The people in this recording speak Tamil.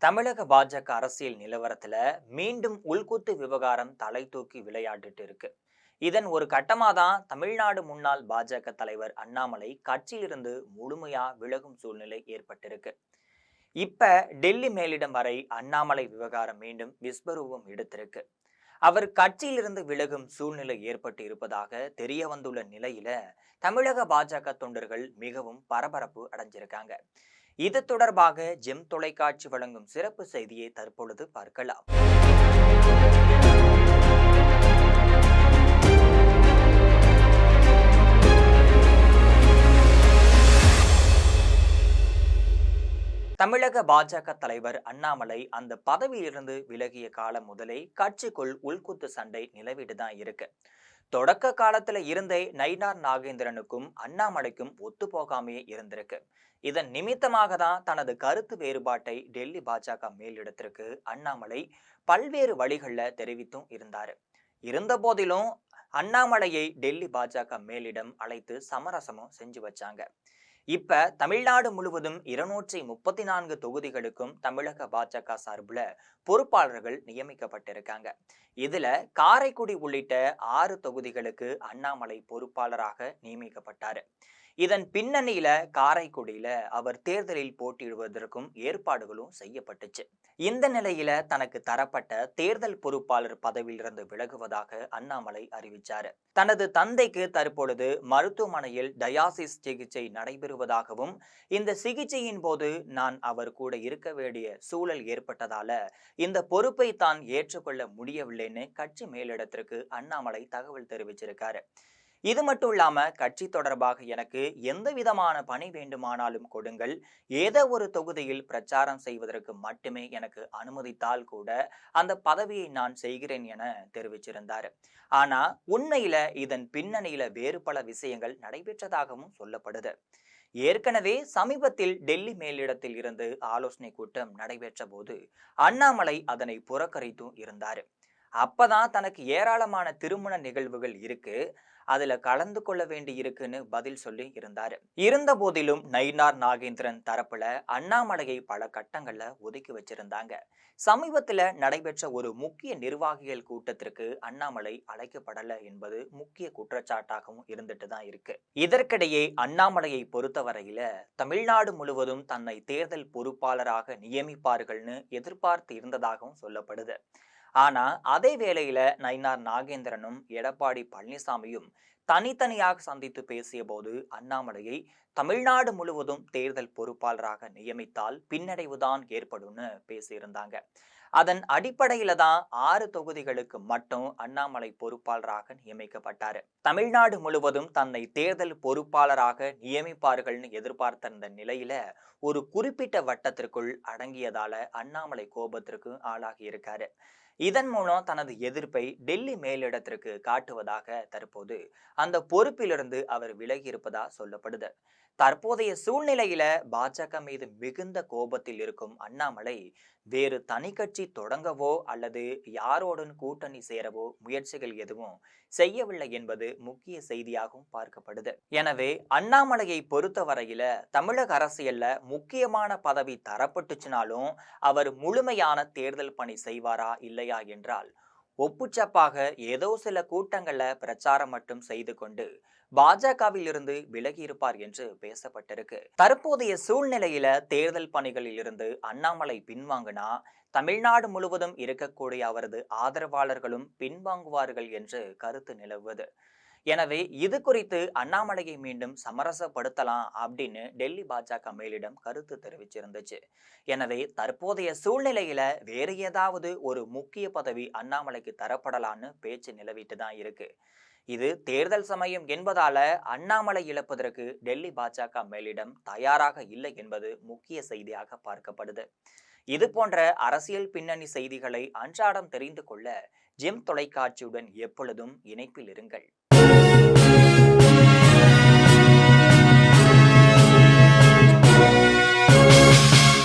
தமிழக பாஜக அரசியல் நிலவரத்துல மீண்டும் உள்குத்து விவகாரம் தலை தூக்கி விளையாடிட்டு இருக்கு. இதன் ஒரு கட்டமா தான் தமிழ்நாடு முன்னாள் பாஜக தலைவர் அண்ணாமலை கட்சியிலிருந்து முழுமையா விலகும் சூழ்நிலை ஏற்பட்டிருக்கு. இப்ப டெல்லி மேலிடம் வரை அண்ணாமலை விவகாரம் மீண்டும் விஸ்வரூபம் எடுத்திருக்கு. அவர் கட்சியிலிருந்து விலகும் சூழ்நிலை ஏற்பட்டு இருப்பதாக தெரிய வந்துள்ள நிலையில தமிழக பாஜக தொண்டர்கள் மிகவும் பரபரப்பு அடைஞ்சிருக்காங்க. இது தொடர்பாக ஜெம் தொலைக்காட்சி வழங்கும் சிறப்பு செய்தியை தற்பொழுது பார்க்கலாம். தமிழக பாஜக தலைவர் அண்ணாமலை அந்த பதவியிலிருந்து விலகிய காலம் முதலே கட்சிக்குள் உள்குத்து சண்டை நிலவிட்டு தான் இருக்கு. தொடக்க காலத்துல இருந்தே நயினார் நாகேந்திரனுக்கும் அண்ணாமலைக்கும் ஒத்து போகாமையே இருந்திருக்கு. இதன் நிமித்தமாக தான் தனது கருத்து வேறுபாட்டை டெல்லி பாஜக மேலிடத்திற்கு அண்ணாமலை பல்வேறு வழிகள்ல தெரிவித்தும் இருந்தாரு. இருந்த போதிலும் அண்ணாமலையை டெல்லி பாஜக மேலிடம் அழைத்து சமரசமும் செஞ்சு வச்சாங்க. இப்ப தமிழ்நாடு முழுவதும் 234 தொகுதிகளுக்கும் தமிழக பாஜக சார்பில் பொறுப்பாளர்கள் நியமிக்கப்பட்டிருக்காங்க. இதுல காரைக்குடி உள்ளிட்ட 6 தொகுதிகளுக்கு அண்ணாமலை பொறுப்பாளராக நியமிக்கப்பட்டாரு. இதன் பின்னணியில காரைக்குடியில அவர் தேர்தலில் போட்டியிடுவதற்கும் ஏற்பாடுகளும் செய்யப்பட்டுச்சு. இந்த நிலையில தனக்கு தரப்பட்ட தேர்தல் பொறுப்பாளர் பதவியிலிருந்து விலகுவதாக அண்ணாமலை அறிவிச்சாரு. தனது தந்தைக்கு தற்பொழுது மருத்துவமனையில் டயாசிஸ் சிகிச்சை நடைபெறுவதாகவும், இந்த சிகிச்சையின் போது நான் அவர் கூட இருக்க வேண்டிய சூழல் ஏற்பட்டதால இந்த பொறுப்பை தான் ஏற்றுக்கொள்ள முடியவில்லைன்னு கட்சி மேலிடத்திற்கு அண்ணாமலை தகவல் தெரிவிச்சிருக்காரு. இது மட்டும் இல்லாம கட்சி தொடர்பாக எனக்கு எந்த விதமான பணி வேண்டுமானாலும் கொடுங்கள், ஏதோ ஒரு தொகுதியில் பிரச்சாரம் செய்வதற்கு மட்டுமே எனக்கு அனுமதித்தால் கூட அந்த பதவியை நான் செய்கிறேன் என தெரிவிச்சிருந்தாரு. ஆனா உண்மையில இதன் பின்னணியில வேறு பல விஷயங்கள் நடைபெற்றதாகவும் சொல்லப்படுது. ஏற்கனவே சமீபத்தில் டெல்லி மேலிடத்தில் இருந்து ஆலோசனை கூட்டம் நடைபெற்ற போது அண்ணாமலை அதனை புறக்கணித்தும் இருந்தாரு. அப்பதான் தனக்கு ஏராளமான திருமண நிகழ்வுகள் இருக்கு, அதுல கலந்து கொள்ள வேண்டி இருக்குன்னு பதில் சொல்லி இருந்தாரு. இருந்த போதிலும் நயினார் நாகேந்திரன் தரப்புல அண்ணாமலையை பல கட்டங்கள்ல ஒதுக்கி வச்சிருந்தாங்க. சமீபத்துல நடைபெற்ற ஒரு முக்கிய நிர்வாகிகள் கூட்டத்திற்கு அண்ணாமலை அழைக்கப்படல என்பது முக்கிய குற்றச்சாட்டாகவும் இருந்துட்டு தான் இருக்கு. இதற்கிடையே அண்ணாமலையை பொறுத்தவரையில தமிழ்நாடு முழுவதும் தன்னை தேர்தல் பொறுப்பாளராக நியமிப்பார்கள்னு எதிர்பார்த்து இருந்ததாகவும் சொல்லப்படுது. ஆனா அதே வேளையில நயினார் நாகேந்திரனும் எடப்பாடி பழனிசாமியும் தனித்தனியாக சந்தித்து பேசிய போது அண்ணாமலையை தமிழ்நாடு முழுவதும் தேர்தல் பொறுப்பாளராக நியமித்தால் பின்னடைவுதான் ஏற்படும்னு பேசியிருந்தாங்க. அதன் அடிப்படையில தான் 6 தொகுதிகளுக்கு மட்டும் அண்ணாமலை பொறுப்பாளராக நியமிக்கப்பட்டாரு. தமிழ்நாடு முழுவதும் தன்னை தேர்தல் பொறுப்பாளராக நியமிப்பார்கள்னு எதிர்பார்த்திருந்த நிலையில ஒரு குறிப்பிட்ட வட்டத்திற்குள் அடங்கியதால அண்ணாமலை கோபத்திற்கு ஆளாகி இருக்காரு. இதன் மூலம் தனது எதிர்ப்பை டெல்லி மேலிடத்திற்கு காட்டுவதாக தற்போது அந்த பொறுப்பிலிருந்து அவர் விலகி இருப்பதா சொல்லப்படுது. தற்போதைய சூழ்நிலையில பாஜக மீது மிகுந்த கோபத்தில் இருக்கும் அண்ணாமலை வேறு தனி கட்சி தொடங்கவோ அல்லது யாரோடன் கூட்டணி சேரவோ முயற்சிகள் எதுவும் செய்யவில்லை என்பது முக்கிய செய்தியாகவும் பார்க்கப்படுது. எனவே அண்ணாமலையை பொறுத்தவரையில தமிழக அரசியல்ல முக்கியமான பதவி தரப்பட்டுச்சுனாலும் அவர் முழுமையான தேர்தல் பணி செய்வாரா இல்லையா என்றால் ஒப்புச்சப்பாக ஏதோ சில கூட்டங்கள்ல பிரச்சாரம் மட்டும் செய்து கொண்டு பாஜகவில் இருந்து விலகி இருப்பார் என்று பேசப்பட்டிருக்கு. தற்போதைய சூழ்நிலையில தேர்தல் பணிகளில் இருந்து அண்ணாமலை பின்வாங்கினா தமிழ்நாடு முழுவதும் இருக்கக்கூடிய அவரது ஆதரவாளர்களும் பின்வாங்குவார்கள் என்று கருத்து நிலவுவது. எனவே இது குறித்து அண்ணாமலையை மீண்டும் சமரசப்படுத்தலாம் அப்படின்னு டெல்லி பாஜக மேலிடம் கருத்து தெரிவிச்சிருந்துச்சு. எனவே தற்போதைய சூழ்நிலையில வேறு ஏதாவது ஒரு முக்கிய பதவி அண்ணாமலைக்கு தரப்படலான்னு பேச்சு நிலவிட்டு தான் இருக்கு. இது தேர்தல் சமயம் என்பதால அண்ணாமலை இழப்பதற்கு டெல்லி பாஜக மேலிடம் தயாராக இல்லை என்பது முக்கிய செய்தியாக பார்க்கப்படுது. இது போன்ற அரசியல் பின்னணி செய்திகளை அன்றாடம் தெரிந்து கொள்ள ஜெம் தொலைக்காட்சியுடன் எப்பொழுதும் இணைப்பில் இருங்கள்.